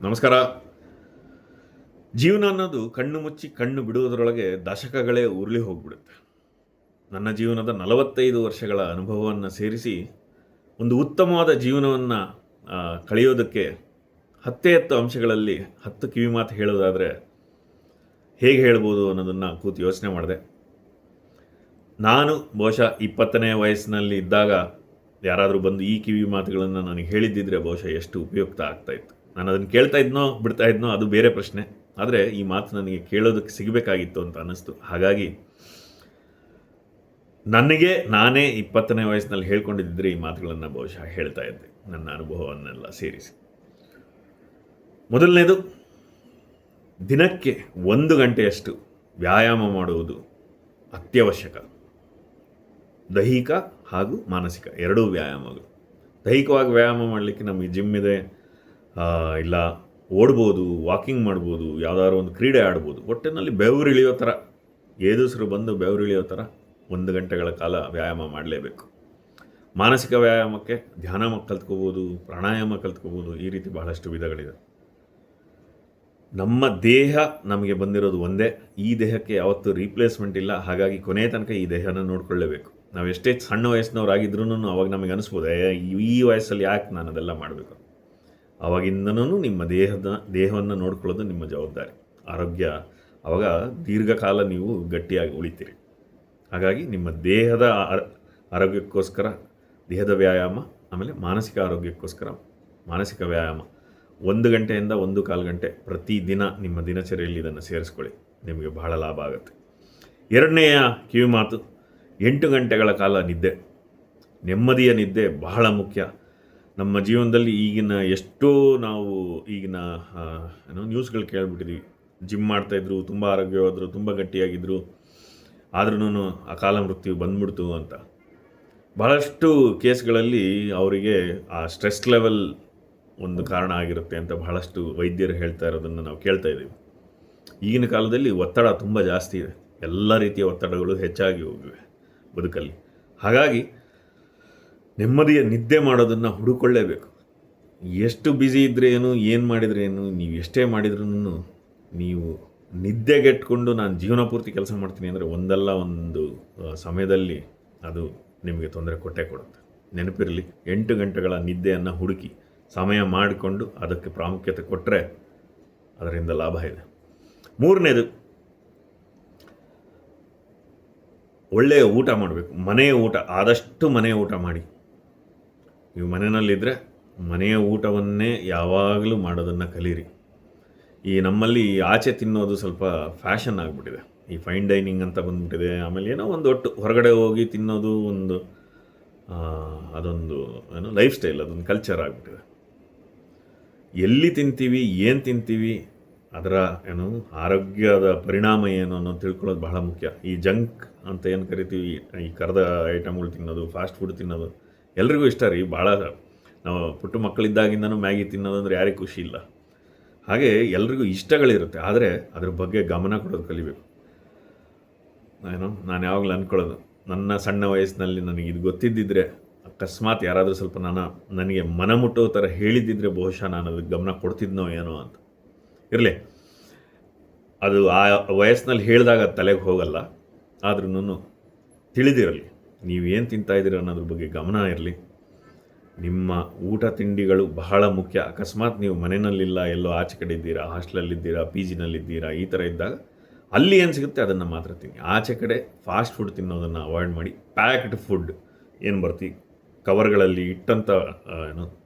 ನಮಸ್ಕಾರ. ಜೀವನ ಅನ್ನೋದು ಕಣ್ಣು ಮುಚ್ಚಿ ಕಣ್ಣು ಬಿಡುವುದರೊಳಗೆ ದಶಕಗಳೇ ಉರುಳಿ ಹೋಗ್ಬಿಡುತ್ತೆ. ನನ್ನ ಜೀವನದ 45 ವರ್ಷಗಳ ಅನುಭವವನ್ನು ಸೇರಿಸಿ ಒಂದು ಉತ್ತಮವಾದ ಜೀವನವನ್ನು ಕಳೆಯೋದಕ್ಕೆ 10 ಅಂಶಗಳಲ್ಲಿ 10 ಕಿವಿಮಾತು ಹೇಳೋದಾದರೆ ಹೇಗೆ ಹೇಳ್ಬೋದು ಅನ್ನೋದನ್ನು ಕೂತು ಯೋಚನೆ ಮಾಡಿದೆ. ನಾನು ಬಹುಶಃ 20ನೇ ವಯಸ್ಸಿನಲ್ಲಿ ಇದ್ದಾಗ ಯಾರಾದರೂ ಬಂದು ಈ ಕಿವಿ ಮಾತುಗಳನ್ನು ನನಗೆ ಹೇಳಿದ್ದಿದ್ರೆ ಬಹುಶಃ ಎಷ್ಟು ಉಪಯುಕ್ತ ಆಗ್ತಾಯಿತ್ತು. ನಾನು ಅದನ್ನು ಕೇಳ್ತಾ ಇದ್ನೋ ಬಿಡ್ತಾ ಇದ್ನೋ ಅದು ಬೇರೆ ಪ್ರಶ್ನೆ. ಆದರೆ ಈ ಮಾತು ನನಗೆ ಕೇಳೋದಕ್ಕೆ ಸಿಗಬೇಕಾಗಿತ್ತು ಅಂತ ಅನ್ನಿಸ್ತು. ಹಾಗಾಗಿ ನನಗೆ ನಾನೇ 20ನೇ ವಯಸ್ಸಿನಲ್ಲಿ ಹೇಳ್ಕೊಂಡಿದ್ದರೆ ಈ ಮಾತುಗಳನ್ನು ಬಹುಶಃ ಹೇಳ್ತಾ ಇದ್ದೆ, ನನ್ನ ಅನುಭವವನ್ನೆಲ್ಲ ಸೇರಿಸಿ. ಮೊದಲನೇದು, ದಿನಕ್ಕೆ 1 ಗಂಟೆಯಷ್ಟು ವ್ಯಾಯಾಮ ಮಾಡುವುದು ಅತ್ಯವಶ್ಯಕ. ದೈಹಿಕ ಹಾಗೂ ಮಾನಸಿಕ ಎರಡೂ ವ್ಯಾಯಾಮಗಳು. ದೈಹಿಕವಾಗಿ ವ್ಯಾಯಾಮ ಮಾಡಲಿಕ್ಕೆ ನಮಗೆ ಜಿಮ್ ಇದೆ, ಇಲ್ಲ ಓಡ್ಬೋದು, ವಾಕಿಂಗ್ ಮಾಡ್ಬೋದು, ಯಾವುದಾದ್ರು ಒಂದು ಕ್ರೀಡೆ ಆಡ್ಬೋದು. ಒಟ್ಟಿನಲ್ಲಿ ಬೆವರಿಳಿಯೋ ಥರ, ಏದುಸಿರು ಬಂದು ಬೆವರಿಳಿಯೋ ಥರ 1 ಗಂಟೆಗಳ ಕಾಲ ವ್ಯಾಯಾಮ ಮಾಡಲೇಬೇಕು. ಮಾನಸಿಕ ವ್ಯಾಯಾಮಕ್ಕೆ ಧ್ಯಾನ ಕಲ್ತ್ಕೋಬೋದು, ಪ್ರಾಣಾಯಾಮ ಕಲ್ತ್ಕೋಬೋದು. ಈ ರೀತಿ ಬಹಳಷ್ಟು ವಿಧಗಳಿದೆ. ನಮ್ಮ ದೇಹ ನಮಗೆ ಬಂದಿರೋದು ಒಂದೇ. ಈ ದೇಹಕ್ಕೆ ಯಾವತ್ತೂ ರೀಪ್ಲೇಸ್ಮೆಂಟ್ ಇಲ್ಲ. ಹಾಗಾಗಿ ಕೊನೆಯ ತನಕ ಈ ದೇಹನ ನೋಡ್ಕೊಳ್ಳೇಬೇಕು. ನಾವು ಎಷ್ಟೇ ಸಣ್ಣ ವಯಸ್ಸಿನವರಾಗಿದ್ರೂ ಅವಾಗ ನಮಗೆ ಅನಿಸ್ಬೋದು, ಈ ವಯಸ್ಸಲ್ಲಿ ಯಾಕೆ ನಾನು ಅದೆಲ್ಲ ಮಾಡಬೇಕು. ಆವಾಗಿಂದನೂ ನಿಮ್ಮ ದೇಹವನ್ನು ನೋಡ್ಕೊಳ್ಳೋದು ನಿಮ್ಮ ಜವಾಬ್ದಾರಿ. ಆರೋಗ್ಯ ಆವಾಗ ದೀರ್ಘಕಾಲ ನೀವು ಗಟ್ಟಿಯಾಗಿ ಉಳಿತೀರಿ. ಹಾಗಾಗಿ ನಿಮ್ಮ ದೇಹದ ಆರೋಗ್ಯಕ್ಕೋಸ್ಕರ ದೇಹದ ವ್ಯಾಯಾಮ, ಆಮೇಲೆ ಮಾನಸಿಕ ಆರೋಗ್ಯಕ್ಕೋಸ್ಕರ ಮಾನಸಿಕ ವ್ಯಾಯಾಮ 1 ಗಂಟೆಯಿಂದ 1.25 ಗಂಟೆ ಪ್ರತಿದಿನ ನಿಮ್ಮ ದಿನಚರಿಯಲ್ಲಿ ಇದನ್ನು ಸೇರಿಸ್ಕೊಳ್ಳಿ. ನಿಮಗೆ ಬಹಳ ಲಾಭ ಆಗುತ್ತೆ. ಎರಡನೆಯ ಕಿವಿಮಾತು, 8 ಗಂಟೆಗಳ ಕಾಲ ನಿದ್ದೆ. ನೆಮ್ಮದಿಯ ನಿದ್ದೆ ಬಹಳ ಮುಖ್ಯ. ನಮ್ಮ ಜೀವನದಲ್ಲಿ ಎಷ್ಟೋ ನಾವು ನ್ಯೂಸ್ಗಳು ಕೇಳಿಬಿಟ್ಟಿದ್ವಿ. ಜಿಮ್ ಮಾಡ್ತಾಯಿದ್ರು, ತುಂಬ ಆರೋಗ್ಯವಾದರು, ತುಂಬ ಗಟ್ಟಿಯಾಗಿದ್ದರು, ಆದ್ರೂ ಅಕಾಲ ಮೃತ್ಯು ಬಂದ್ಬಿಡ್ತು ಅಂತ. ಬಹಳಷ್ಟು ಕೇಸ್ಗಳಲ್ಲಿ ಅವರಿಗೆ ಆ ಸ್ಟ್ರೆಸ್ ಲೆವೆಲ್ ಒಂದು ಕಾರಣ ಆಗಿರುತ್ತೆ ಅಂತ ಬಹಳಷ್ಟು ವೈದ್ಯರು ಹೇಳ್ತಾ ಇರೋದನ್ನು ನಾವು ಕೇಳ್ತಾ ಇದ್ದೀವಿ. ಈಗಿನ ಕಾಲದಲ್ಲಿ ಒತ್ತಡ ತುಂಬ ಜಾಸ್ತಿ ಇದೆ. ಎಲ್ಲ ರೀತಿಯ ಒತ್ತಡಗಳು ಹೆಚ್ಚಾಗಿ ಹೋಗಿವೆ ಬದುಕಲ್ಲಿ. ಹಾಗಾಗಿ ನೆಮ್ಮದಿಯ ನಿದ್ದೆ ಮಾಡೋದನ್ನು ಹುಡುಕೊಳ್ಳೇಬೇಕು. ಎಷ್ಟು ಬ್ಯುಸಿ ಇದ್ದರೆ ಏನು ಮಾಡಿದರೆ ನೀವು ಎಷ್ಟೇ ಮಾಡಿದ್ರೂ ನೀವು ನಿದ್ದೆಗೆಟ್ಕೊಂಡು ನಾನು ಜೀವನ ಪೂರ್ತಿ ಕೆಲಸ ಮಾಡ್ತೀನಿ ಅಂದರೆ ಒಂದಲ್ಲ ಒಂದು ಸಮಯದಲ್ಲಿ ಅದು ನಿಮಗೆ ತೊಂದರೆ ಕೊಟ್ಟೇ ಕೊಡುತ್ತೆ. ನೆನಪಿರಲಿ, 8 ಗಂಟೆಗಳ ನಿದ್ದೆಯನ್ನು ಹುಡುಕಿ ಸಮಯ ಮಾಡಿಕೊಂಡು ಅದಕ್ಕೆ ಪ್ರಾಮುಖ್ಯತೆ ಕೊಟ್ಟರೆ ಅದರಿಂದ ಲಾಭ ಇದೆ. ಮೂರನೇದು, ಒಳ್ಳೆಯ ಊಟ ಮಾಡಬೇಕು. ಮನೆಯ ಊಟ, ಆದಷ್ಟು ಮನೆಯ ಊಟ ಮಾಡಿ. ನೀವು ಮನೆಯಲ್ಲಿದ್ದರೆ ಮನೆಯ ಊಟವನ್ನೇ ಯಾವಾಗಲೂ ಮಾಡೋದನ್ನು ಕಲೀರಿ. ನಮ್ಮಲ್ಲಿ ಆಚೆ ತಿನ್ನೋದು ಸ್ವಲ್ಪ ಫ್ಯಾಷನ್ ಆಗಿಬಿಟ್ಟಿದೆ. ಈ ಫೈನ್ ಡೈನಿಂಗ್ ಅಂತ ಬಂದ್ಬಿಟ್ಟಿದೆ. ಆಮೇಲೆ ಒಂದು ಒಟ್ಟು ಹೊರಗಡೆ ಹೋಗಿ ತಿನ್ನೋದು ಅದೊಂದು ಲೈಫ್ ಸ್ಟೈಲ್, ಅದೊಂದು ಕಲ್ಚರ್ ಆಗಿಬಿಟ್ಟಿದೆ. ಎಲ್ಲಿ ತಿಂತೀವಿ, ಏನು ತಿಂತೀವಿ, ಅದರ ಆರೋಗ್ಯದ ಪರಿಣಾಮ ಏನು ಅನ್ನೋದು ತಿಳ್ಕೊಳ್ಳೋದು ಬಹಳ ಮುಖ್ಯ. ಈ ಜಂಕ್ ಅಂತ ಏನು ಕರಿತೀವಿ, ಈ ಕರೆದ ಐಟಮ್ಗಳು ತಿನ್ನೋದು, ಫಾಸ್ಟ್ ಫುಡ್ ತಿನ್ನೋದು ಎಲ್ರಿಗೂ ಇಷ್ಟ ರೀ. ಭಾಳ ನಾವು ಪುಟ್ಟ ಮಕ್ಕಳಿದ್ದಾಗಿಂದನೂ ಮ್ಯಾಗಿ ತಿನ್ನೋದು ಅಂದರೆ ಯಾರಿಗೂ ಖುಷಿ ಇಲ್ಲ. ಹಾಗೆ ಎಲ್ರಿಗೂ ಇಷ್ಟಗಳಿರುತ್ತೆ, ಆದರೆ ಅದ್ರ ಬಗ್ಗೆ ಗಮನ ಕೊಡೋದು ಕಲಿಬೇಕು. ನಾನು ಯಾವಾಗಲೂ ಅಂದ್ಕೊಳ್ಳೋದು, ನನ್ನ ಸಣ್ಣ ವಯಸ್ಸಿನಲ್ಲಿ ನನಗೆ ಇದು ಗೊತ್ತಿದ್ದಿದ್ರೆ, ಅಕಸ್ಮಾತ್ ಯಾರಾದರೂ ಸ್ವಲ್ಪ ನನಗೆ ಮನ ಮುಟ್ಟೋ ಥರ ಹೇಳಿದ್ದಿದ್ರೆ ಬಹುಶಃ ನಾನು ಅದಕ್ಕೆ ಗಮನ ಕೊಡ್ತಿದ್ನೋ ಏನೋ ಅಂತ. ಇರಲಿ, ಅದು ಆ ವಯಸ್ಸಿನಲ್ಲಿ ಹೇಳಿದಾಗ ತಲೆಗೆ ಹೋಗಲ್ಲ. ಆದ್ರೂ ತಿಳಿದಿರಲಿ, ನೀವೇನು ತಿಂತಾಯಿದ್ದೀರ ಅನ್ನೋದ್ರ ಬಗ್ಗೆ ಗಮನ ಇರಲಿ. ನಿಮ್ಮ ಊಟ ತಿಂಡಿಗಳು ಬಹಳ ಮುಖ್ಯ. ಅಕಸ್ಮಾತ್ ನೀವು ಮನೆಯಲ್ಲಿಲ್ಲ, ಎಲ್ಲೋ ಆಚೆ ಕಡೆ ಇದ್ದೀರಾ, ಹಾಸ್ಟೆಲಲ್ಲಿದ್ದೀರಾ, ಪಿ ಜಿನಲ್ಲಿದ್ದೀರಾ, ಈ ಥರ ಇದ್ದಾಗ ಅಲ್ಲಿ ಏನು ಸಿಗುತ್ತೆ ಅದನ್ನು ಮಾತ್ರ ತಿನ್ನಿ. ಆಚೆ ಕಡೆ ಫಾಸ್ಟ್ ಫುಡ್ ತಿನ್ನೋದನ್ನು ಅವಾಯ್ಡ್ ಮಾಡಿ. ಪ್ಯಾಕ್ಡ್ ಫುಡ್ ಏನು ಬರ್ತಿ ಕವರ್ಗಳಲ್ಲಿ ಇಟ್ಟಂಥ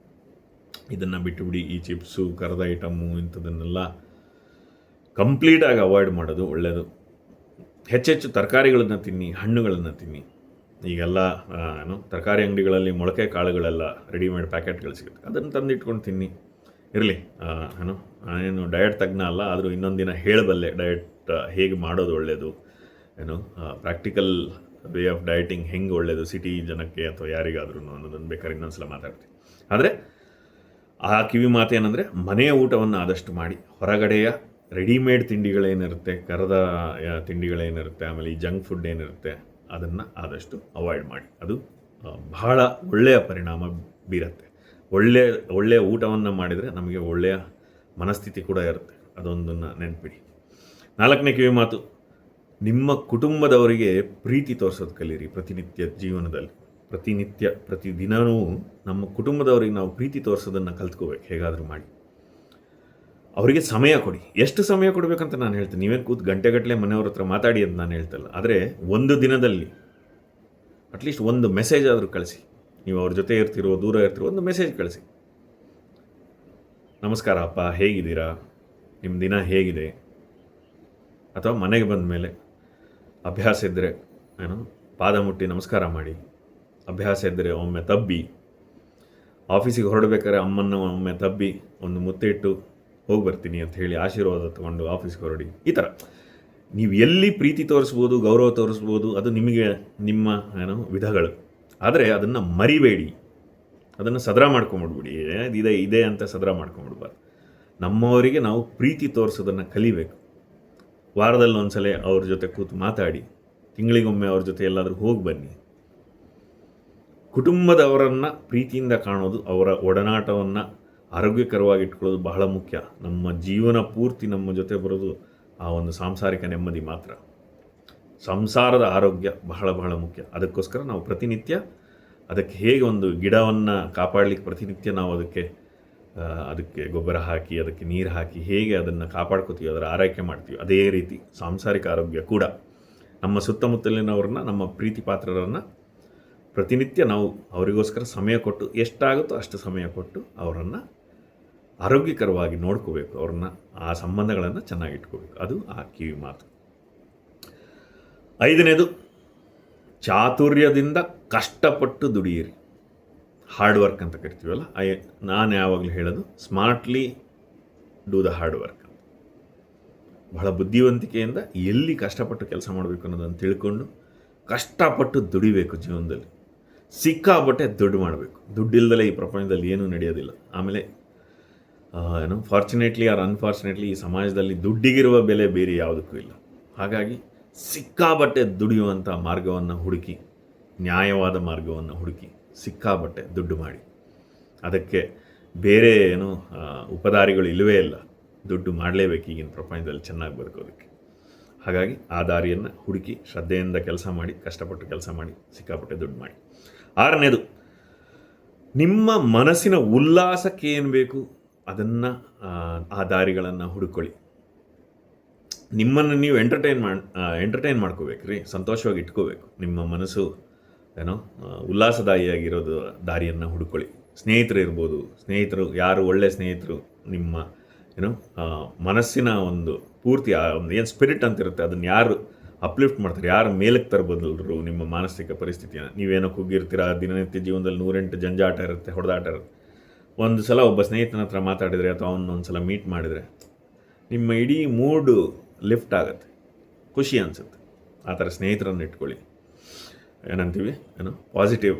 ಇದನ್ನು ಬಿಟ್ಟುಬಿಡಿ. ಈ ಚಿಪ್ಸು, ಕರದ ಐಟಮ್ಮು ಇಂಥದನ್ನೆಲ್ಲ ಕಂಪ್ಲೀಟಾಗಿ ಅವಾಯ್ಡ್ ಮಾಡೋದು ಒಳ್ಳೆಯದು. ಹೆಚ್ಚೆಚ್ಚು ತರಕಾರಿಗಳನ್ನು ತಿನ್ನಿ, ಹಣ್ಣುಗಳನ್ನು ತಿನ್ನಿ. ಈಗೆಲ್ಲ ತರಕಾರಿ ಅಂಗಡಿಗಳಲ್ಲಿ ಮೊಳಕೆ ಕಾಳುಗಳೆಲ್ಲ ರೆಡಿಮೇಡ್ ಪ್ಯಾಕೆಟ್ಗಳು ಸಿಗುತ್ತೆ, ಅದನ್ನು ತಂದಿಟ್ಕೊಂಡು ತಿನ್ನಿ. ಇರಲಿ, ನಾನೇನು ಡಯಟ್ ತಜ್ಞ ಅಲ್ಲ, ಆದರೂ ಇನ್ನೊಂದು ದಿನ ಹೇಳಬಲ್ಲೆ ಡಯಟ್ ಹೇಗೆ ಮಾಡೋದು ಒಳ್ಳೆಯದು, ಪ್ರಾಕ್ಟಿಕಲ್ ವೇ ಆಫ್ ಡಯಟಿಂಗ್ ಹೆಂಗೆ ಒಳ್ಳೆಯದು ಸಿಟಿ ಜನಕ್ಕೆ ಅಥವಾ ಯಾರಿಗಾದ್ರೂ ಅನ್ನೋದನ್ನು ಬೇಕಾದ್ರೆ ಇನ್ನೊಂದು ಸಲ ಮಾತಾಡ್ತೀನಿ. ಆದರೆ ಆ ಕಿವಿ ಮಾತೇನೆಂದರೆ, ಮನೆಯ ಊಟವನ್ನು ಆದಷ್ಟು ಮಾಡಿ. ಹೊರಗಡೆಯ ರೆಡಿಮೇಡ್ ತಿಂಡಿಗಳೇನಿರುತ್ತೆ, ಕರದ ತಿಂಡಿಗಳೇನಿರುತ್ತೆ, ಆಮೇಲೆ ಈ ಜಂಕ್ ಫುಡ್ ಏನಿರುತ್ತೆ ಅದನ್ನು ಆದಷ್ಟು ಅವಾಯ್ಡ್ ಮಾಡಿ. ಅದು ಬಹಳ ಒಳ್ಳೆಯ ಪರಿಣಾಮ ಬೀರುತ್ತೆ. ಒಳ್ಳೆಯ ಊಟವನ್ನು ಮಾಡಿದರೆ ನಮಗೆ ಒಳ್ಳೆಯ ಮನಸ್ಥಿತಿ ಕೂಡ ಇರುತ್ತೆ. ಅದೊಂದನ್ನು ನೆನಪಿಡಿ. 4ನೇ ಕಿವಿ ಮಾತು, ನಿಮ್ಮ ಕುಟುಂಬದವರಿಗೆ ಪ್ರೀತಿ ತೋರಿಸೋದು ಕಲೀರಿ ಪ್ರತಿನಿತ್ಯ ಜೀವನದಲ್ಲಿ. ಪ್ರತಿದಿನವೂ ನಮ್ಮ ಕುಟುಂಬದವರಿಗೆ ನಾವು ಪ್ರೀತಿ ತೋರಿಸೋದನ್ನು ಕಲ್ತ್ಕೋಬೇಕು. ಹೇಗಾದರೂ ಮಾಡಿ ಅವರಿಗೆ ಸಮಯ ಕೊಡಿ. ಎಷ್ಟು ಸಮಯ ಕೊಡಬೇಕಂತ ನಾನು ಹೇಳ್ತೀನಿ. ನೀವೇ ಕೂತು ಗಂಟೆಗಟ್ಟಲೆ ಮನೆಯವ್ರ ಹತ್ರ ಮಾತಾಡಿ ಅಂತ ನಾನು ಹೇಳ್ತಲ್ಲ. ಆದರೆ ಒಂದು ದಿನದಲ್ಲಿ ಅಟ್ಲೀಸ್ಟ್ ಒಂದು ಮೆಸೇಜ್ ಆದರೂ ಕಳಿಸಿ. ನೀವು ಅವ್ರ ಜೊತೆ ಇರ್ತಿರೋ ದೂರ ಇರ್ತಿರೋ ಒಂದು ಮೆಸೇಜ್ ಕಳಿಸಿ. ನಮಸ್ಕಾರ ಅಪ್ಪ, ಹೇಗಿದ್ದೀರಾ, ನಿಮ್ಮ ದಿನ ಹೇಗಿದೆ. ಅಥವಾ ಮನೆಗೆ ಬಂದ ಮೇಲೆ ಅಭ್ಯಾಸ ಇದ್ದರೆ ಪಾದ ಮುಟ್ಟಿ ನಮಸ್ಕಾರ ಮಾಡಿ. ಅಭ್ಯಾಸ ಇದ್ದರೆ ಒಮ್ಮೆ ತಬ್ಬಿ. ಆಫೀಸಿಗೆ ಹೊರಡಬೇಕಾದ್ರೆ ಅಮ್ಮನ್ನು ಒಮ್ಮೆ ತಬ್ಬಿ ಒಂದು ಮುತ್ತಿಟ್ಟು ಹೋಗಿ ಬರ್ತೀನಿ ಅಂತ ಹೇಳಿ ಆಶೀರ್ವಾದ ತಗೊಂಡು ಆಫೀಸ್ಗೆ ಹೊರಡಿ. ಈ ಥರ ನೀವು ಎಲ್ಲಿ ಪ್ರೀತಿ ತೋರಿಸ್ಬೋದು, ಗೌರವ ತೋರಿಸ್ಬೋದು, ಅದು ನಿಮಗೆ ನಿಮ್ಮ ವಿಧಗಳು. ಆದರೆ ಅದನ್ನು ಮರಿಬೇಡಿ, ಅದನ್ನು ಸದರ ಮಾಡ್ಕೊಂಬಿಡ್ಬಿಡಿ. ಇದೆ ಅಂತ ಸದರ ಮಾಡ್ಕೊಂಬಿಡ್ಬಾರ್ದು. ನಮ್ಮವರಿಗೆ ನಾವು ಪ್ರೀತಿ ತೋರಿಸೋದನ್ನು ಕಲಿಬೇಕು. ವಾರದಲ್ಲಿ ಒಂದ್ಸಲ ಅವ್ರ ಜೊತೆ ಕೂತು ಮಾತಾಡಿ. ತಿಂಗಳಿಗೊಮ್ಮೆ ಅವ್ರ ಜೊತೆ ಎಲ್ಲಾದರೂ ಹೋಗಿ ಬನ್ನಿ. ಕುಟುಂಬದವರನ್ನು ಪ್ರೀತಿಯಿಂದ ಕಾಣೋದು, ಅವರ ಒಡನಾಟವನ್ನು ಆರೋಗ್ಯಕರವಾಗಿ ಇಟ್ಕೊಳ್ಳೋದು ಬಹಳ ಮುಖ್ಯ. ನಮ್ಮ ಜೀವನ ಪೂರ್ತಿ ನಮ್ಮ ಜೊತೆ ಬರೋದು ಆ ಒಂದು ಸಾಂಸಾರಿಕ ನೆಮ್ಮದಿ ಮಾತ್ರ. ಸಂಸಾರದ ಆರೋಗ್ಯ ಬಹಳ ಬಹಳ ಮುಖ್ಯ. ಅದಕ್ಕೋಸ್ಕರ ನಾವು ಪ್ರತಿನಿತ್ಯ ಅದಕ್ಕೆ ಹೇಗೆ ಒಂದು ಗಿಡವನ್ನು ಕಾಪಾಡಲಿಕ್ಕೆ ಪ್ರತಿನಿತ್ಯ ನಾವು ಅದಕ್ಕೆ ಗೊಬ್ಬರ ಹಾಕಿ, ಅದಕ್ಕೆ ನೀರು ಹಾಕಿ ಹೇಗೆ ಅದನ್ನು ಕಾಪಾಡ್ಕೋತೀವಿ, ಅದರ ಆರೈಕೆ ಮಾಡ್ತೀವಿ, ಅದೇ ರೀತಿ ಸಾಂಸಾರಿಕ ಆರೋಗ್ಯ ಕೂಡ. ನಮ್ಮ ಸುತ್ತಮುತ್ತಲಿನವ್ರನ್ನ, ನಮ್ಮ ಪ್ರೀತಿ ಪಾತ್ರರನ್ನು ಪ್ರತಿನಿತ್ಯ ನಾವು ಅವರಿಗೋಸ್ಕರ ಸಮಯ ಕೊಟ್ಟು, ಎಷ್ಟಾಗುತ್ತೋ ಅಷ್ಟು ಸಮಯ ಕೊಟ್ಟು ಅವರನ್ನು ಆರೋಗ್ಯಕರವಾಗಿ ನೋಡ್ಕೋಬೇಕು. ಅವ್ರನ್ನ, ಆ ಸಂಬಂಧಗಳನ್ನು ಚೆನ್ನಾಗಿಟ್ಕೋಬೇಕು. ಅದು ಆ ಕಿವಿ ಮಾತು. 5ನೇದು, ಚಾತುರ್ಯದಿಂದ ಕಷ್ಟಪಟ್ಟು ದುಡಿಯಿರಿ. ಹಾರ್ಡ್ ವರ್ಕ್ ಅಂತ ಕರಿತೀವಲ್ಲ, ನಾನು ಯಾವಾಗಲೂ ಹೇಳೋದು smartly do the hard work ಅಂತ. ಬಹಳ ಬುದ್ಧಿವಂತಿಕೆಯಿಂದ ಎಲ್ಲಿ ಕಷ್ಟಪಟ್ಟು ಕೆಲಸ ಮಾಡಬೇಕು ಅನ್ನೋದನ್ನು ತಿಳ್ಕೊಂಡು ಕಷ್ಟಪಟ್ಟು ದುಡಿಬೇಕು. ಜೀವನದಲ್ಲಿ ಸಿಕ್ಕಾಬಟ್ಟೆ ದುಡ್ಡು ಮಾಡಬೇಕು. ದುಡ್ಡಿಲ್ದಲೇ ಈ ಪ್ರಪಂಚದಲ್ಲಿ ಏನೂ ನಡೆಯೋದಿಲ್ಲ. ಆಮೇಲೆ ಫಾರ್ಚುನೇಟ್ಲಿ ಆರ್ ಅನ್ಫಾರ್ಚುನೇಟ್ಲಿ ಈ ಸಮಾಜದಲ್ಲಿ ದುಡ್ಡಿಗಿರುವ ಬೆಲೆ ಬೇರೆ ಯಾವುದಕ್ಕೂ ಇಲ್ಲ. ಹಾಗಾಗಿ ಸಿಕ್ಕಾಬಟ್ಟೆ ದುಡಿಯುವಂಥ ಮಾರ್ಗವನ್ನು ಹುಡುಕಿ, ನ್ಯಾಯವಾದ ಮಾರ್ಗವನ್ನು ಹುಡುಕಿ ಸಿಕ್ಕಾಬಟ್ಟೆ ದುಡ್ಡು ಮಾಡಿ. ಅದಕ್ಕೆ ಬೇರೆ ಉಪದಾರಿಗಳು ಇಲ್ಲವೇ ಇಲ್ಲ. ದುಡ್ಡು ಮಾಡಲೇಬೇಕು ಈಗಿನ ಪ್ರಪಂಚದಲ್ಲಿ ಚೆನ್ನಾಗಿ ಬದುಕೋದಕ್ಕೆ. ಹಾಗಾಗಿ ಆ ದಾರಿಯನ್ನು ಹುಡುಕಿ ಶ್ರದ್ಧೆಯಿಂದ ಕೆಲಸ ಮಾಡಿ, ಕಷ್ಟಪಟ್ಟು ಕೆಲಸ ಮಾಡಿ, ಸಿಕ್ಕಾಪಟ್ಟೆ ದುಡ್ಡು ಮಾಡಿ. 6ನೇದು, ನಿಮ್ಮ ಮನಸ್ಸಿನ ಉಲ್ಲಾಸಕ್ಕೆ ಏನು ಬೇಕು ಅದನ್ನು, ಆ ದಾರಿಗಳನ್ನು ಹುಡುಕೊಳ್ಳಿ. ನಿಮ್ಮನ್ನು ನೀವು ಎಂಟರ್ಟೈನ್ ಮಾಡ್ಕೋಬೇಕು ರೀ, ಸಂತೋಷವಾಗಿ ಇಟ್ಕೋಬೇಕು. ನಿಮ್ಮ ಮನಸ್ಸು ಉಲ್ಲಾಸದಾಯಿಯಾಗಿರೋದು ದಾರಿಯನ್ನು ಹುಡುಕೊಳ್ಳಿ. ಸ್ನೇಹಿತರು ಇರ್ಬೋದು. ಸ್ನೇಹಿತರು ಯಾರು ಒಳ್ಳೆಯ ಸ್ನೇಹಿತರು ನಿಮ್ಮ ಮನಸ್ಸಿನ ಒಂದು ಪೂರ್ತಿ ಒಂದು ಏನು ಸ್ಪಿರಿಟ್ ಅಂತಿರುತ್ತೆ ಅದನ್ನು ಯಾರು ಅಪ್ಲಿಫ್ಟ್ ಮಾಡ್ತಾರೆ, ಯಾರು ಮೇಲಕ್ಕೆ ತರಬದಲ್ರು ನಿಮ್ಮ ಮಾನಸಿಕ ಪರಿಸ್ಥಿತಿಯನ್ನು. ನೀವೇನೋ ಕುಗ್ಗಿರ್ತೀರ, ದಿನನಿತ್ಯ ಜೀವನದಲ್ಲಿ 108 ಜಂಜಾಟ ಇರುತ್ತೆ, ಹೊಡೆದಾಟ ಇರುತ್ತೆ. ಒಂದು ಸಲ ಒಬ್ಬ ಸ್ನೇಹಿತನ ಹತ್ರ ಮಾತಾಡಿದರೆ ಅಥವಾ ಅವನೊಂದು ಸಲ ಮೀಟ್ ಮಾಡಿದರೆ ನಿಮ್ಮ ಇಡೀ ಮೂಡು ಲಿಫ್ಟ್ ಆಗುತ್ತೆ, ಖುಷಿ ಅನಿಸುತ್ತೆ. ಆ ಥರ ಸ್ನೇಹಿತರನ್ನು ಇಟ್ಕೊಳ್ಳಿ. ಏನಂತೀವಿ positive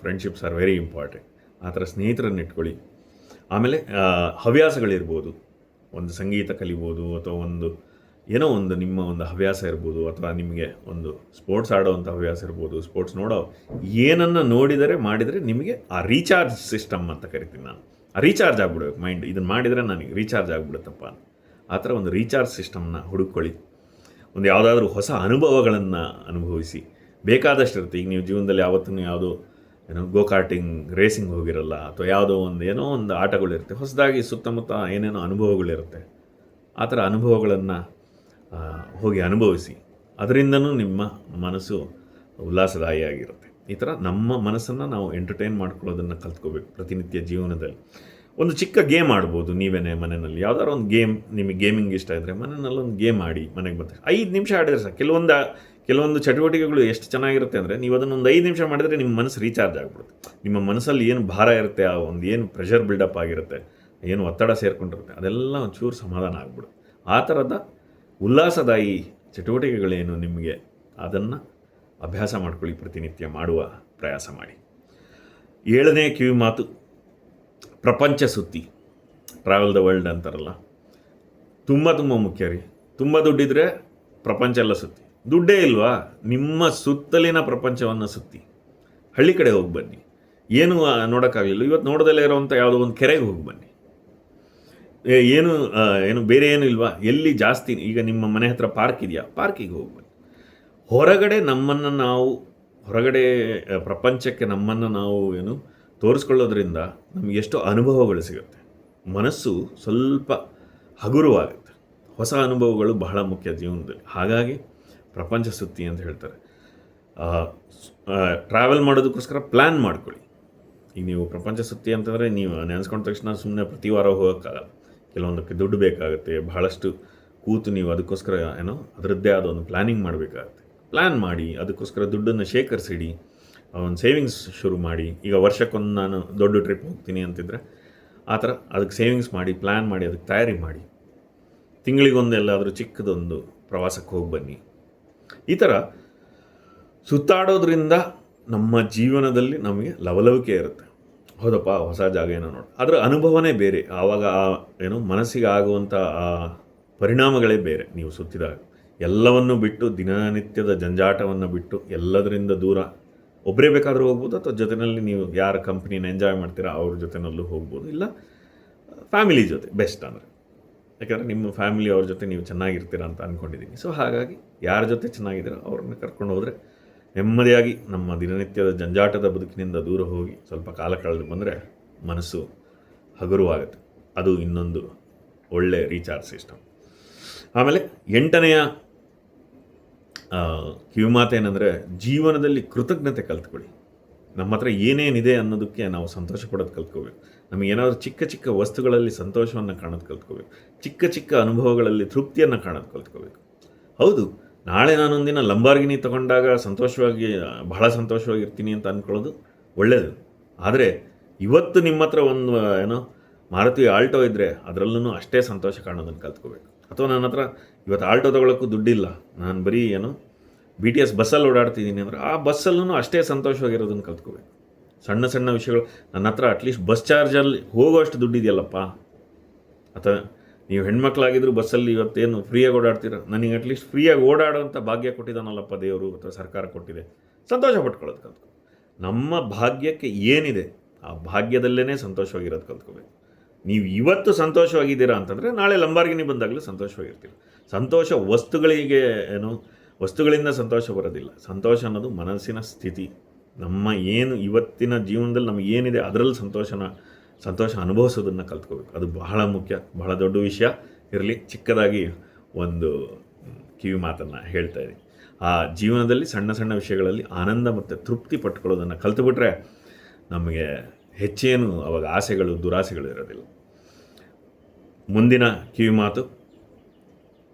friendships are very important. ಆ ಥರ ಸ್ನೇಹಿತರನ್ನು ಇಟ್ಕೊಳ್ಳಿ. ಆಮೇಲೆ ಹವ್ಯಾಸಗಳಿರ್ಬೋದು. ಒಂದು ಸಂಗೀತ ಕಲಿಬೋದು, ಅಥವಾ ಏನೋ ಒಂದು ನಿಮ್ಮ ಒಂದು ಹವ್ಯಾಸ ಇರ್ಬೋದು, ಅಥವಾ ನಿಮಗೆ ಒಂದು ಸ್ಪೋರ್ಟ್ಸ್ ಆಡೋವಂಥ ಹವ್ಯಾಸ ಇರ್ಬೋದು, ಸ್ಪೋರ್ಟ್ಸ್ ಏನನ್ನು ನೋಡಿದರೆ ಮಾಡಿದರೆ ನಿಮಗೆ ಆ ರೀಚಾರ್ಜ್ ಸಿಸ್ಟಮ್ ಅಂತ ಕರಿತೀನಿ ನಾನು. ಆ ರೀಚಾರ್ಜ್ ಆಗಿಬಿಡ್ಬೇಕು ಮೈಂಡ್. ಇದನ್ನು ಮಾಡಿದರೆ ನನಗೆ ರೀಚಾರ್ಜ್ ಆಗಿಬಿಡುತ್ತಪ್ಪ. ಆ ಥರ ಒಂದು ರೀಚಾರ್ಜ್ ಸಿಸ್ಟಮ್ನ ಹುಡುಕೊಳ್ಳಿ. ಒಂದು ಯಾವುದಾದ್ರೂ ಹೊಸ ಅನುಭವಗಳನ್ನು ಅನುಭವಿಸಿ. ಬೇಕಾದಷ್ಟು ಇರುತ್ತೆ. ಈಗ ನೀವು ಜೀವನದಲ್ಲಿ ಯಾವತ್ತೂ ಯಾವುದೋ ಗೋಕಾರ್ಟಿಂಗ್ ರೇಸಿಂಗ್ ಹೋಗಿರಲ್ಲ, ಅಥವಾ ಯಾವುದೋ ಒಂದು ಆಟಗಳಿರುತ್ತೆ. ಹೊಸದಾಗಿ ಸುತ್ತಮುತ್ತ ಏನೇನೋ ಅನುಭವಗಳಿರುತ್ತೆ. ಆ ಥರ ಅನುಭವಗಳನ್ನು ಹೋಗಿ ಅನುಭವಿಸಿ. ಅದರಿಂದನೂ ನಿಮ್ಮ ಮನಸ್ಸು ಉಲ್ಲಾಸದಾಯಿಯಾಗಿರುತ್ತೆ. ಈ ಥರ ನಮ್ಮ ಮನಸ್ಸನ್ನು ನಾವು ಎಂಟರ್ಟೈನ್ ಮಾಡ್ಕೊಳ್ಳೋದನ್ನು ಕಲ್ತ್ಕೋಬೇಕು ಪ್ರತಿನಿತ್ಯ ಜೀವನದಲ್ಲಿ. ಒಂದು ಚಿಕ್ಕ ಗೇಮ್ ಆಡ್ಬೋದು ನೀವೇನೇ ಮನೆಯಲ್ಲಿ. ಯಾವ್ದಾದ್ರು ಒಂದು ಗೇಮ್, ನಿಮಗೆ ಗೇಮಿಂಗ್ ಇಷ್ಟ ಇದ್ದರೆ ಮನೆಯಲ್ಲಿ ಒಂದು ಗೇಮ್ ಆಡಿ. ಮನೆಗೆ ಬಂದರೆ 5 ನಿಮಿಷ ಆಡಿದ್ರೆ ಸಾಕು. ಕೆಲವೊಂದು ಚಟುವಟಿಕೆಗಳು ಎಷ್ಟು ಚೆನ್ನಾಗಿರುತ್ತೆ ಅಂದರೆ, ನೀವು ಅದನ್ನು ಒಂದು 5 ನಿಮಿಷ ಮಾಡಿದರೆ ನಿಮ್ಮ ಮನಸ್ಸು ರೀಚಾರ್ಜ್ ಆಗಿಬಿಡುತ್ತೆ. ನಿಮ್ಮ ಮನಸ್ಸಲ್ಲಿ ಏನು ಭಾರ ಇರುತ್ತೆ, ಆ ಒಂದು ಏನು ಪ್ರೆಷರ್ ಬಿಲ್ಡಪ್ ಆಗಿರುತ್ತೆ, ಏನು ಒತ್ತಡ ಸೇರಿಕೊಂಡಿರುತ್ತೆ, ಅದೆಲ್ಲ ಒಂಚೂರು ಸಮಾಧಾನ ಆಗಿಬಿಡುತ್ತೆ. ಆ ಥರದ ಉಲ್ಲಾಸದಾಯಿ ಚಟುವಟಿಕೆಗಳೇನು ನಿಮಗೆ, ಅದನ್ನು ಅಭ್ಯಾಸ ಮಾಡ್ಕೊಳ್ಳಿ. ಪ್ರತಿನಿತ್ಯ ಮಾಡುವ ಪ್ರಯಾಸ ಮಾಡಿ. 7ನೇ ಕಿವಿ ಮಾತು, ಪ್ರಪಂಚ ಸುತ್ತಿ. ಟ್ರಾವೆಲ್ ದ ವರ್ಲ್ಡ್ ಅಂತಾರಲ್ಲ, ತುಂಬ ಮುಖ್ಯ ರೀ. ತುಂಬ ದುಡ್ಡಿದ್ರೆ ಪ್ರಪಂಚ ಎಲ್ಲ ಸುತ್ತಿ. ದುಡ್ಡೇ ಇಲ್ವಾ, ನಿಮ್ಮ ಸುತ್ತಲಿನ ಪ್ರಪಂಚವನ್ನು ಸುತ್ತಿ. ಹಳ್ಳಿ ಕಡೆ ಹೋಗಿ ಬನ್ನಿ. ಏನು ನೋಡೋಕ್ಕಾಗಲಿಲ್ಲ, ಇವತ್ತು ನೋಡದಲ್ಲೇ ಇರೋವಂಥ ಯಾವುದೋ ಒಂದು ಕೆರೆಗೆ ಹೋಗಿ ಬನ್ನಿ. ಏನು ಏನು ಬೇರೆ ಏನು ಇಲ್ವಾ? ಎಲ್ಲಿ ಜಾಸ್ತಿ ಈಗ ನಿಮ್ಮ ಮನೆ ಹತ್ರ ಪಾರ್ಕ್ ಇದೆಯಾ? ಪಾರ್ಕಿಗೆ ಹೋಗ್ಬೇಕು. ಹೊರಗಡೆ ನಮ್ಮನ್ನು ನಾವು ಹೊರಗಡೆ ಪ್ರಪಂಚಕ್ಕೆ ನಮ್ಮನ್ನು ನಾವು ಏನು ತೋರಿಸ್ಕೊಳ್ಳೋದ್ರಿಂದ ನಮಗೆ ಎಷ್ಟೋ ಅನುಭವಗಳು ಸಿಗುತ್ತೆ. ಮನಸ್ಸು ಸ್ವಲ್ಪ ಹಗುರವಾಗುತ್ತೆ. ಹೊಸ ಅನುಭವಗಳು ಬಹಳ ಮುಖ್ಯ ಜೀವನದಲ್ಲಿ. ಹಾಗಾಗಿ ಪ್ರಪಂಚ ಸುತ್ತಿ ಅಂತ ಹೇಳ್ತಾರೆ. ಟ್ರಾವೆಲ್ ಮಾಡೋದಕ್ಕೋಸ್ಕರ ಪ್ಲ್ಯಾನ್ ಮಾಡ್ಕೊಳ್ಳಿ. ಈಗ ನೀವು ಪ್ರಪಂಚ ಸುತ್ತಿ ಅಂತಂದರೆ ನೀವು ನೆನೆಸ್ಕೊಂಡ ತಕ್ಷಣ ಸುಮ್ಮನೆ ಪ್ರತಿ ವಾರ ಹೋಗೋಕ್ಕಾಗಲ್ಲ. ಕೆಲವೊಂದಕ್ಕೆ ದುಡ್ಡು ಬೇಕಾಗುತ್ತೆ. ಬಹಳಷ್ಟು ಕೂತು ನೀವು ಅದಕ್ಕೋಸ್ಕರ ಅದರದ್ದೇ ಆದ ಒಂದು ಪ್ಲ್ಯಾನಿಂಗ್ ಮಾಡಬೇಕಾಗತ್ತೆ. ಪ್ಲ್ಯಾನ್ ಮಾಡಿ ಅದಕ್ಕೋಸ್ಕರ ದುಡ್ಡನ್ನು ಶೇಖರಿಸಿಡಿ. ಒಂದು ಸೇವಿಂಗ್ಸ್ ಶುರು ಮಾಡಿ. ಈಗ ವರ್ಷಕ್ಕೊಂದು ನಾನು ದೊಡ್ಡ ಟ್ರಿಪ್ ಹೋಗ್ತೀನಿ ಅಂತಿದ್ರೆ ಆ ಥರ ಅದಕ್ಕೆ ಸೇವಿಂಗ್ಸ್ ಮಾಡಿ, ಪ್ಲ್ಯಾನ್ ಮಾಡಿ, ಅದಕ್ಕೆ ತಯಾರಿ ಮಾಡಿ. ತಿಂಗಳಿಗೊಂದು ಎಲ್ಲಾದರೂ ಚಿಕ್ಕದೊಂದು ಪ್ರವಾಸಕ್ಕೆ ಹೋಗಿ ಬನ್ನಿ. ಈ ಥರ ಸುತ್ತಾಡೋದ್ರಿಂದ ನಮ್ಮ ಜೀವನದಲ್ಲಿ ನಮಗೆ ಲವಲವಿಕೆ ಇರುತ್ತೆ. ಹೌದಪ್ಪ, ಹೊಸ ಜಾಗ ಏನೋ ನೋಡಿ, ಅದರ ಅನುಭವನೇ ಬೇರೆ. ಆವಾಗ ಮನಸ್ಸಿಗೆ ಆಗುವಂಥ ಆ ಪರಿಣಾಮಗಳೇ ಬೇರೆ. ನೀವು ಸುತ್ತಿದಾಗ ಎಲ್ಲವನ್ನು ಬಿಟ್ಟು, ದಿನನಿತ್ಯದ ಜಂಜಾಟವನ್ನು ಬಿಟ್ಟು, ಎಲ್ಲದರಿಂದ ದೂರ ಒಬ್ಬರೇ ಬೇಕಾದರೂ ಹೋಗ್ಬೋದು, ಅಥವಾ ಜೊತೆಯಲ್ಲಿ ನೀವು ಯಾರ ಕಂಪ್ನಿನ ಎಂಜಾಯ್ ಮಾಡ್ತೀರಾ ಅವ್ರ ಜೊತೆನಲ್ಲೂ ಹೋಗ್ಬೋದು. ಇಲ್ಲ ಫ್ಯಾಮಿಲಿ ಜೊತೆ ಬೆಸ್ಟ್. ಅಂದರೆ ಯಾಕಂದರೆ ನಿಮ್ಮ ಫ್ಯಾಮಿಲಿ ಅವ್ರ ಜೊತೆ ನೀವು ಚೆನ್ನಾಗಿರ್ತೀರ ಅಂತ ಅಂದ್ಕೊಂಡಿದ್ದೀನಿ. ಸೊ ಹಾಗಾಗಿ ಯಾರ ಜೊತೆ ಚೆನ್ನಾಗಿದ್ದೀರೋ ಅವ್ರನ್ನ ಕರ್ಕೊಂಡು ಹೋದರೆ ನೆಮ್ಮದಿಯಾಗಿ ನಮ್ಮ ದಿನನಿತ್ಯದ ಜಂಜಾಟದ ಬದುಕಿನಿಂದ ದೂರ ಹೋಗಿ ಸ್ವಲ್ಪ ಕಾಲ ಕಳೆದು ಬಂದರೆ ಮನಸ್ಸು ಹಗುರವಾಗುತ್ತೆ. ಅದು ಇನ್ನೊಂದು ಒಳ್ಳೆಯ ರೀಚಾರ್ಜ್ ಸಿಸ್ಟಮ್. ಆಮೇಲೆ 8ನೆಯ ಕಿವಿಮಾತು ಏನಂದರೆ, ಜೀವನದಲ್ಲಿ ಕೃತಜ್ಞತೆ ಕಲ್ತ್ಕೊಳ್ಳಿ. ನಮ್ಮ ಹತ್ರ ಏನೇನಿದೆ ಅನ್ನೋದಕ್ಕೆ ನಾವು ಸಂತೋಷ ಪಡೋದು ಕಲ್ತ್ಕೋಬೇಕು. ನಮಗೇನಾದರೂ ಚಿಕ್ಕ ಚಿಕ್ಕ ವಸ್ತುಗಳಲ್ಲಿ ಸಂತೋಷವನ್ನು ಕಾಣೋದು ಕಲ್ತ್ಕೋಬೇಕು. ಚಿಕ್ಕ ಚಿಕ್ಕ ಅನುಭವಗಳಲ್ಲಿ ತೃಪ್ತಿಯನ್ನು ಕಾಣೋದು ಕಲ್ತ್ಕೋಬೇಕು. ಹೌದು, ನಾಳೆ ನಾನೊಂದಿನ ಲಂಬಾರ್ಗಿನಿ ತೊಗೊಂಡಾಗ ಬಹಳ ಸಂತೋಷವಾಗಿರ್ತೀನಿ ಅಂತ ಅಂದ್ಕೊಳ್ಳೋದು ಒಳ್ಳೆಯದು. ಆದರೆ ಇವತ್ತು ನಿಮ್ಮ ಹತ್ರ ಒಂದು ಮಾರುತಿ ಆಲ್ಟೋ ಇದ್ದರೆ ಅದರಲ್ಲೂ ಅಷ್ಟೇ ಸಂತೋಷ ಕಾಣೋದನ್ನು ಕಲ್ತ್ಕೋಬೇಕು. ಅಥವಾ ನನ್ನ ಹತ್ರ ಇವತ್ತು ಆಲ್ಟೋ ತೊಗೊಳಕ್ಕೂ ದುಡ್ಡಿಲ್ಲ, ನಾನು ಬರೀ BTS ಬಸ್ಸಲ್ಲಿ ಓಡಾಡ್ತಿದ್ದೀನಿ ಅಂದರೆ ಆ ಬಸ್ಸಲ್ಲೂ ಅಷ್ಟೇ ಸಂತೋಷವಾಗಿರೋದನ್ನು ಕಲ್ತ್ಕೋಬೇಕು. ಸಣ್ಣ ಸಣ್ಣ ವಿಷಯಗಳು, ನನ್ನ ಹತ್ರ ಅಟ್ಲೀಸ್ಟ್ ಬಸ್ ಚಾರ್ಜಲ್ಲಿ ಹೋಗೋಷ್ಟು ದುಡ್ಡಿದೆಯಲ್ಲಪ್ಪ. ಅಥವಾ ನೀವು ಹೆಣ್ಮಕ್ಳಾಗಿದ್ದರೂ ಬಸ್ಸಲ್ಲಿ ಇವತ್ತೇನು ಫ್ರೀಯಾಗಿ ಓಡಾಡ್ತೀರ, ನನಗೆ ಅಟ್ಲೀಸ್ಟ್ ಫ್ರೀಯಾಗಿ ಓಡಾಡೋವಂಥ ಭಾಗ್ಯ ಕೊಟ್ಟಿದ್ದಾನಲ್ಲಪ್ಪ ದೇವರು ಅಥವಾ ಸರ್ಕಾರ ಕೊಟ್ಟಿದೆ, ಸಂತೋಷ ಪಟ್ಕೊಳ್ಳೋದು ಕಲ್ತ್ಕೊ. ನಮ್ಮ ಭಾಗ್ಯಕ್ಕೆ ಏನಿದೆ ಆ ಭಾಗ್ಯದಲ್ಲೇ ಸಂತೋಷವಾಗಿರೋದು ಕಲ್ತ್ಕೋಬೇಕು. ನೀವು ಇವತ್ತು ಸಂತೋಷವಾಗಿದ್ದೀರಾ ಅಂತಂದರೆ ನಾಳೆ ಲಂಬಾರ್ಗಿನಿ ಬಂದಾಗಲೂ ಸಂತೋಷವಾಗಿರ್ತೀರ. ಸಂತೋಷ ವಸ್ತುಗಳಿಂದ ಸಂತೋಷ ಬರೋದಿಲ್ಲ. ಸಂತೋಷ ಅನ್ನೋದು ಮನಸ್ಸಿನ ಸ್ಥಿತಿ. ನಮ್ಮ ಇವತ್ತಿನ ಜೀವನದಲ್ಲಿ ನಮಗೆ ಏನಿದೆ ಅದರಲ್ಲಿ ಸಂತೋಷ ಅನುಭವಿಸೋದನ್ನು ಕಲ್ತ್ಕೋಬೇಕು. ಅದು ಬಹಳ ಮುಖ್ಯ, ಬಹಳ ದೊಡ್ಡ ವಿಷಯ. ಇರಲಿ, ಚಿಕ್ಕದಾಗಿ ಒಂದು ಕಿವಿ ಮಾತನ್ನು ಹೇಳ್ತಾ ಇದ್ದೀನಿ. ಆ ಜೀವನದಲ್ಲಿ ಸಣ್ಣ ಸಣ್ಣ ವಿಷಯಗಳಲ್ಲಿ ಆನಂದ ಮತ್ತು ತೃಪ್ತಿ ಪಟ್ಕೊಳ್ಳೋದನ್ನು ಕಲ್ತುಬಿಟ್ರೆ ನಮಗೆ ಹೆಚ್ಚೇನು ಅವಾಗ ಆಸೆಗಳು ದುರಾಸೆಗಳು ಇರೋದಿಲ್ಲ. ಮುಂದಿನ ಕಿವಿ ಮಾತು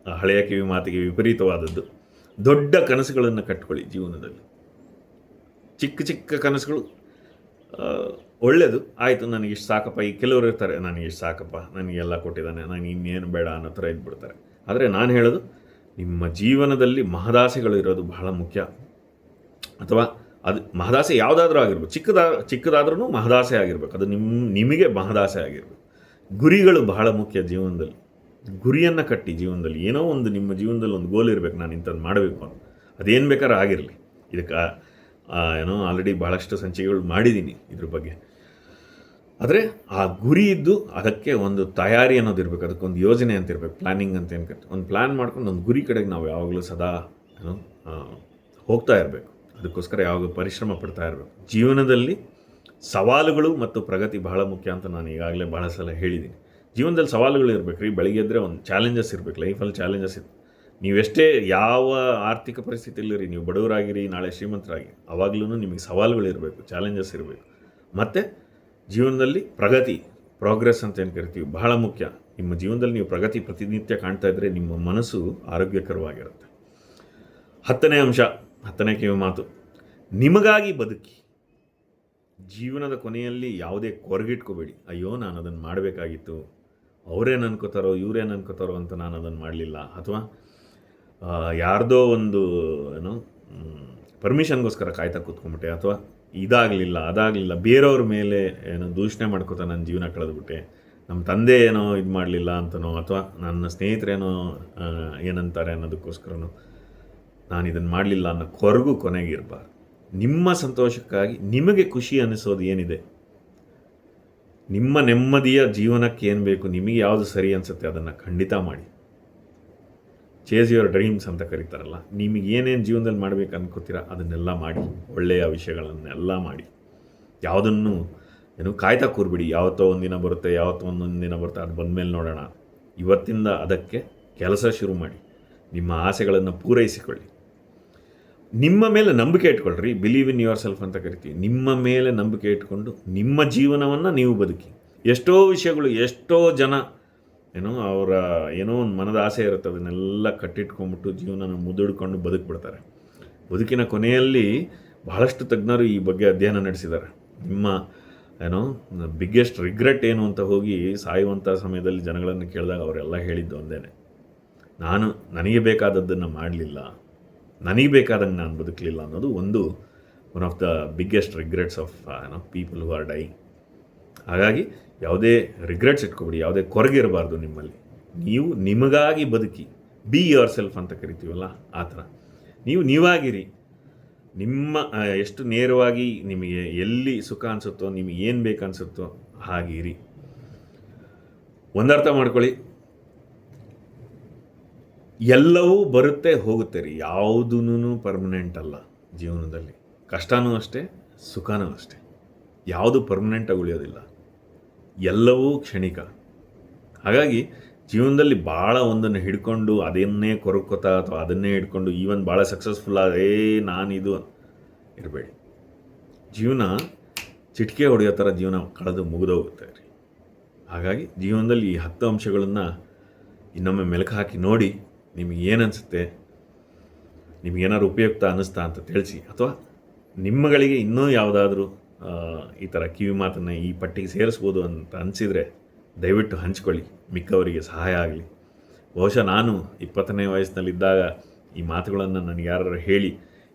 ಹಳೆಯ ಕಿವಿ ಮಾತಿಗೆ ವಿಪರೀತವಾದದ್ದು. ದೊಡ್ಡ ಕನಸುಗಳನ್ನು ಕಟ್ಕೊಳ್ಳಿ ಜೀವನದಲ್ಲಿ. ಚಿಕ್ಕ ಚಿಕ್ಕ ಕನಸುಗಳು ಒಳ್ಳೆಯದು, ಆಯಿತು ನನಗಿಷ್ಟು ಸಾಕಪ್ಪ. ಈ ಕೆಲವರು ಇರ್ತಾರೆ, ನನಗಿಷ್ಟು ಸಾಕಪ್ಪ, ನನಗೆಲ್ಲ ಕೊಟ್ಟಿದ್ದಾನೆ, ನನಗೆ ಇನ್ನೇನು ಬೇಡ ಅನ್ನೋ ಥರ ಇದ್ಬಿಡ್ತಾರೆ. ಆದರೆ ನಾನು ಹೇಳೋದು, ನಿಮ್ಮ ಜೀವನದಲ್ಲಿ ಮಹದಾಸೆಗಳು ಇರೋದು ಬಹಳ ಮುಖ್ಯ. ಅಥವಾ ಅದು ಮಹದಾಸೆ ಯಾವುದಾದ್ರೂ ಆಗಿರ್ಬೇಕು, ಚಿಕ್ಕದಾದ್ರೂ ಮಹದಾಸೆ ಆಗಿರ್ಬೇಕು. ಅದು ನಿಮಗೆ ಮಹದಾಸೆ ಆಗಿರ್ಬೇಕು. ಗುರಿಗಳು ಬಹಳ ಮುಖ್ಯ ಜೀವನದಲ್ಲಿ. ಗುರಿಯನ್ನು ಕಟ್ಟಿ ಜೀವನದಲ್ಲಿ ಏನೋ ಒಂದು ನಿಮ್ಮ ಜೀವನದಲ್ಲಿ ಒಂದು ಗೋಲ್ ಇರಬೇಕು, ನಾನು ಇಂಥದ್ದು ಮಾಡಬೇಕು ಅಂತ. ಅದೇನು ಬೇಕಾದ್ರೂ ಆಗಿರಲಿ. ಇದಕ್ಕೆ ಆಲ್ರೆಡಿ ಭಾಳಷ್ಟು ಸಂಚಿಕೆಗಳು ಮಾಡಿದ್ದೀನಿ ಇದ್ರ ಬಗ್ಗೆ. ಆದರೆ ಆ ಗುರಿ ಇದ್ದು ಅದಕ್ಕೆ ಒಂದು ತಯಾರಿ ಅನ್ನೋದು ಇರಬೇಕು, ಅದಕ್ಕೊಂದು ಯೋಜನೆ ಅಂತ ಇರಬೇಕು, ಪ್ಲ್ಯಾನಿಂಗ್ ಅಂತ ಏನು ಒಂದು ಪ್ಲ್ಯಾನ್ ಮಾಡ್ಕೊಂಡು ಒಂದು ಗುರಿ ಕಡೆಗೆ ನಾವು ಯಾವಾಗಲೂ ಸದಾ ಹೋಗ್ತಾ ಇರಬೇಕು. ಅದಕ್ಕೋಸ್ಕರ ಯಾವಾಗ ಪರಿಶ್ರಮ ಪಡ್ತಾ ಇರಬೇಕು. ಜೀವನದಲ್ಲಿ ಸವಾಲುಗಳು ಮತ್ತು ಪ್ರಗತಿ ಬಹಳ ಮುಖ್ಯ ಅಂತ ನಾನು ಈಗಾಗಲೇ ಭಾಳ ಸಲ ಹೇಳಿದ್ದೀನಿ. ಜೀವನದಲ್ಲಿ ಸವಾಲುಗಳು ಇರಬೇಕು ರೀ. ಬೆಳಿಗ್ಗೆ ಎದ್ದರೆ ಒಂದು ಚಾಲೆಂಜಸ್ ಇರಬೇಕು, ಲೈಫಲ್ಲಿ ಚಾಲೆಂಜಸ್ ಇತ್ತು. ನೀವೆಷ್ಟೇ ಯಾವ ಆರ್ಥಿಕ ಪರಿಸ್ಥಿತಿಯಲ್ಲಿರಿ, ನೀವು ಬಡವರಾಗಿರಿ, ನಾಳೆ ಶ್ರೀಮಂತರಾಗಿ, ಆವಾಗಲೂ ನಿಮಗೆ ಸವಾಲುಗಳಿರಬೇಕು, ಚಾಲೆಂಜಸ್ ಇರಬೇಕು. ಮತ್ತು ಜೀವನದಲ್ಲಿ ಪ್ರೋಗ್ರೆಸ್ ಅಂತ ಏನು ಕರಿತೀವಿ, ಬಹಳ ಮುಖ್ಯ. ನಿಮ್ಮ ಜೀವನದಲ್ಲಿ ನೀವು ಪ್ರಗತಿ ಪ್ರತಿನಿತ್ಯ ಕಾಣ್ತಾ ಇದ್ದರೆ ನಿಮ್ಮ ಮನಸ್ಸು ಆರೋಗ್ಯಕರವಾಗಿರುತ್ತೆ. 10ನೇ ಅಂಶ, 10ನೇ ಕಿವಿ ಮಾತು, ನಿಮಗಾಗಿ ಬದುಕಿ. ಜೀವನದ ಕೊನೆಯಲ್ಲಿ ಯಾವುದೇ ಕೊರಗಿಟ್ಕೋಬೇಡಿ. ಅಯ್ಯೋ ನಾನು ಅದನ್ನು ಮಾಡಬೇಕಾಗಿತ್ತು, ಅವರೇನು ಅನ್ಕೋತಾರೋ ಇವರೇನು ಅನ್ಕೋತಾರೋ ಅಂತ ನಾನು ಅದನ್ನು ಮಾಡಲಿಲ್ಲ, ಅಥವಾ ಯಾರ್ದೋ ಒಂದು ಪರ್ಮಿಷನ್ಗೋಸ್ಕರ ಕಾಯ್ತಾ ಕೂತ್ಕೊಂಡ್ಬಿಟ್ಟೆ, ಅಥವಾ ಅದಾಗಲಿಲ್ಲ, ಬೇರೆಯವ್ರ ಮೇಲೆ ದೂಷಣೆ ಮಾಡ್ಕೋತಾ ನನ್ನ ಜೀವನ ಕಳೆದುಬಿಟ್ಟೆ, ನಮ್ಮ ತಂದೆ ಏನೋ ಇದು ಮಾಡಲಿಲ್ಲ ಅಂತನೋ, ಅಥವಾ ನನ್ನ ಸ್ನೇಹಿತರೇನೋ ಏನಂತಾರೆ ಅನ್ನೋದಕ್ಕೋಸ್ಕರನೋ ನಾನು ಇದನ್ನು ಮಾಡಲಿಲ್ಲ ಅನ್ನೋ ಕೊನೆಗಿರಬಾರ್ದು. ನಿಮ್ಮ ಸಂತೋಷಕ್ಕಾಗಿ ನಿಮಗೆ ಖುಷಿ ಅನ್ನಿಸೋದು ಏನಿದೆ ನಿಮ್ಮ ನೆಮ್ಮದಿಯ ಜೀವನಕ್ಕೆ ಏನು ಬೇಕು, ನಿಮಗೆ ಯಾವುದು ಸರಿ ಅನಿಸುತ್ತೆ ಅದನ್ನು ಖಂಡಿತ ಮಾಡಿ. ಚೇಸ್ ಯುವರ್ ಡ್ರೀಮ್ಸ್ ಅಂತ ಕರೀತಾರಲ್ಲ, ನಿಮಗೆ ಏನೇನು ಜೀವನದಲ್ಲಿ ಮಾಡಬೇಕು ಅನ್ಕೋತೀರ ಅದನ್ನೆಲ್ಲ ಮಾಡಿ, ಒಳ್ಳೆಯ ವಿಷಯಗಳನ್ನೆಲ್ಲ ಮಾಡಿ. ಯಾವುದನ್ನು ಕಾಯ್ತಾ ಕೂರ್ಬಿಡಿ, ಯಾವತ್ತೋ ಒಂದಿನ ಬರುತ್ತೆ, ಯಾವತ್ತೋ ಒಂದೊಂದು ದಿನ ಬರುತ್ತೆ, ಅದು ಬಂದಮೇಲೆ ನೋಡೋಣ. ಇವತ್ತಿಂದ ಅದಕ್ಕೆ ಕೆಲಸ ಶುರು ಮಾಡಿ, ನಿಮ್ಮ ಆಸೆಗಳನ್ನು ಪೂರೈಸಿಕೊಳ್ಳಿ. ನಿಮ್ಮ ಮೇಲೆ ನಂಬಿಕೆ ಇಟ್ಕೊಳ್ರಿ, ಬಿಲೀವ್ ಇನ್ ಯುವರ್ ಸೆಲ್ಫ್ ಅಂತ ಕರಿತೀವಿ. ನಿಮ್ಮ ಮೇಲೆ ನಂಬಿಕೆ ಇಟ್ಕೊಂಡು ನಿಮ್ಮ ಜೀವನವನ್ನು ನೀವು ಬದುಕಿ. ಎಷ್ಟೋ ವಿಷಯಗಳು, ಎಷ್ಟೋ ಜನ ಅವರ ಒಂದು ಮನದ ಆಸೆ ಇರುತ್ತೆ, ಅದನ್ನೆಲ್ಲ ಕಟ್ಟಿಟ್ಕೊಂಡ್ಬಿಟ್ಟು ಜೀವನನ ಮುದುಡ್ಕೊಂಡು ಬದುಕಿಬಿಡ್ತಾರೆ. ಬದುಕಿನ ಕೊನೆಯಲ್ಲಿ ಬಹಳಷ್ಟು ತಜ್ಞರು ಈ ಬಗ್ಗೆ ಅಧ್ಯಯನ ನಡೆಸಿದ್ದಾರೆ. ನಿಮ್ಮ ಬಿಗ್ಗೆಸ್ಟ್ ರಿಗ್ರೆಟ್ ಏನು ಅಂತ ಹೋಗಿ ಸಾಯುವಂಥ ಸಮಯದಲ್ಲಿ ಜನಗಳನ್ನು ಕೇಳಿದಾಗ ಅವರೆಲ್ಲ ಹೇಳಿದ್ದು ಒಂದೇ, ನನಗೆ ಬೇಕಾದದ್ದನ್ನು ಮಾಡಲಿಲ್ಲ, ನನಗೆ ಬೇಕಾದಂಗೆ ನಾನು ಬದುಕಲಿಲ್ಲ ಅನ್ನೋದು one of the biggest regrets of people who are dying. ಹಾಗಾಗಿ ಯಾವುದೇ ರಿಗ್ರೆಟ್ಸ್ ಇಟ್ಕೊಬಿಡಿ, ಯಾವುದೇ ಕೊರಗಿರಬಾರ್ದು ನಿಮ್ಮಲ್ಲಿ. ನೀವು ನಿಮಗಾಗಿ ಬದುಕಿ, ಬಿ ಯುವರ್ ಸೆಲ್ಫ್ ಅಂತ ಕರಿತೀವಲ್ಲ ಆ ಥರ ನೀವಾಗಿರಿ. ನಿಮ್ಮ ಎಷ್ಟು ನೇರವಾಗಿ ನಿಮಗೆ ಎಲ್ಲಿ ಸುಖ ಅನಿಸುತ್ತೋ, ನಿಮಗೆ ಏನು ಬೇಕು ಅನಿಸುತ್ತೋ ಹಾಗಿರಿ. ಒಂದರ್ಥ ಮಾಡ್ಕೊಳ್ಳಿ, ಎಲ್ಲವೂ ಬರುತ್ತೆ ಹೋಗುತ್ತೆ ರೀ, ಯಾವುದೂ ಪರ್ಮನೆಂಟ್ ಅಲ್ಲ ಜೀವನದಲ್ಲಿ. ಕಷ್ಟನೂ ಅಷ್ಟೇ, ಸುಖನೂ ಅಷ್ಟೇ, ಯಾವುದು ಪರ್ಮನೆಂಟಾಗಿ ಉಳಿಯೋದಿಲ್ಲ, ಎಲ್ಲವೂ ಕ್ಷಣಿಕ. ಹಾಗಾಗಿ ಜೀವನದಲ್ಲಿ ಭಾಳ ಒಂದನ್ನು ಹಿಡ್ಕೊಂಡು ಅದನ್ನೇ ಕೊರಕೋತಾ ಅಥವಾ ಅದನ್ನೇ ಹಿಡ್ಕೊಂಡು ಈವನ್ ಭಾಳ ಸಕ್ಸಸ್ಫುಲ್ ನಾನಿದು ಇರಬೇಡಿ. ಜೀವನ ಚಿಟಿಕೆ ಹೊಡೆಯೋ ಥರ ಜೀವನ ಕಳೆದು ಮುಗಿದೋಗುತ್ತೆ ರೀ. ಹಾಗಾಗಿ ಜೀವನದಲ್ಲಿ ಈ 10 ಅಂಶಗಳನ್ನು ಇನ್ನೊಮ್ಮೆ ಮೆಲುಕು ಹಾಕಿ ನೋಡಿ, ನಿಮಗೆ ಏನು ಅನಿಸುತ್ತೆ, ನಿಮಗೇನಾದ್ರು ಉಪಯುಕ್ತ ಅನ್ನಿಸ್ತಾ ಅಂತ ತಿಳಿಸಿ. ಅಥವಾ ನಿಮ್ಮಗಳಿಗೆ ಇನ್ನೂ ಯಾವುದಾದ್ರೂ ಈ ಥರ ಕಿವಿ ಮಾತನ್ನು ಈ ಪಟ್ಟಿಗೆ ಸೇರಿಸ್ಬೋದು ಅಂತ ಅನಿಸಿದರೆ ದಯವಿಟ್ಟು ಹಂಚ್ಕೊಳ್ಳಿ, ಮಿಕ್ಕವರಿಗೆ ಸಹಾಯ ಆಗಲಿ. ಬಹುಶಃ ನಾನು 20ನೇ ವಯಸ್ಸಿನಲ್ಲಿದ್ದಾಗ ಈ ಮಾತುಗಳನ್ನು ನನಗೆ ಯಾರು ಹೇಳಿ,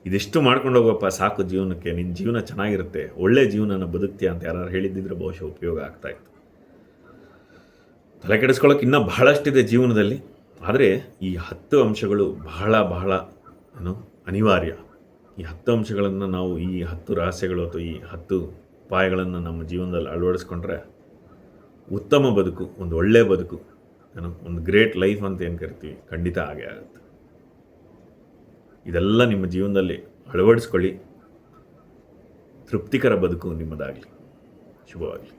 ಇದಿಷ್ಟು ಮಾಡ್ಕೊಂಡು ಹೋಗಪ್ಪ ಸಾಕು ಜೀವನಕ್ಕೆ, ನಿನ್ನ ಜೀವನ ಚೆನ್ನಾಗಿರುತ್ತೆ, ಒಳ್ಳೆಯ ಜೀವನನ ಬದುಕ್ತೀಯ ಅಂತ ಯಾರು ಹೇಳಿದ್ದಿದ್ರೆ ಬಹುಶಃ ಉಪಯೋಗ ಆಗ್ತಾಯಿತ್ತು. ತಲೆ ಕೆಡಿಸ್ಕೊಳ್ಳೋಕೆ ಇನ್ನೂ ಬಹಳಷ್ಟಿದೆ ಜೀವನದಲ್ಲಿ. ಆದರೆ ಈ 10 ಅಂಶಗಳು ಬಹಳ ಬಹಳ ಅನಿವಾರ್ಯ. ಈ 10 ಅಂಶಗಳನ್ನು ನಾವು, ಈ 10 ರಹಸ್ಯಗಳು ಅಥವಾ ಈ 10 ಉಪಾಯಗಳನ್ನು ನಮ್ಮ ಜೀವನದಲ್ಲಿ ಅಳವಡಿಸ್ಕೊಂಡ್ರೆ ಉತ್ತಮ ಬದುಕು, ಒಂದು ಒಳ್ಳೆಯ ಬದುಕು, ಒಂದು ಗ್ರೇಟ್ ಲೈಫ್ ಅಂತ ಏನು ಕರಿತೀವಿ, ಖಂಡಿತ ಆಗೇ ಆಗುತ್ತೆ. ಇದೆಲ್ಲ ನಿಮ್ಮ ಜೀವನದಲ್ಲಿ ಅಳವಡಿಸ್ಕೊಳ್ಳಿ. ತೃಪ್ತಿಕರ ಬದುಕು ನಿಮ್ಮದಾಗಲಿ. ಶುಭವಾಗಲಿ.